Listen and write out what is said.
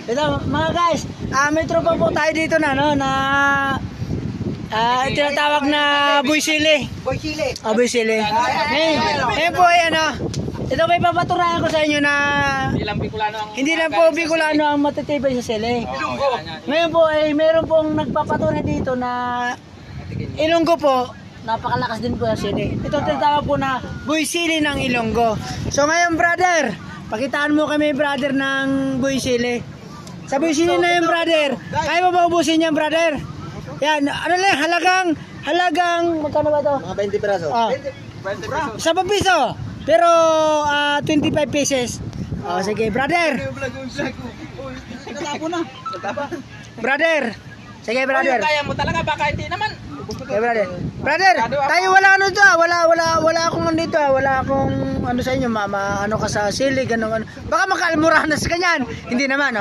Ito, mga guys, may tropa po tayo dito na, no, na tinatawag na Boy Sili. Boy Chile. Boy Sili. Ngayon po ay ito may papaturayan ko sa inyo na hindi lang po Bicolano ang matitibay sa sili. Ngayon po ay meron pong nagpapatunay dito na Ilonggo po, napakalakas din po ang sili. Ito tinatawag po na Boy Sili ng Ilonggo. So ngayon brother, pakitaan mo kami brother ng Boy Sili. Sa Boy Sili na yun brother, kaya mo ba ubusin yan brother? Yan, ano lang, halagang, magkano ba ito? Mga 20 peraso. 10 piso. Pero 25 pieces. Sige, brother. Natapo na. Brother. Sige, brother. Kaya mo talaga, baka hindi naman. Okay, brother. Brother, tayo wala ano to, wala akong ano dito, wala akong ano sa inyo, ano ka sa sili, ganun ano. Baka makalmurahan na sa kanyan. Hindi naman,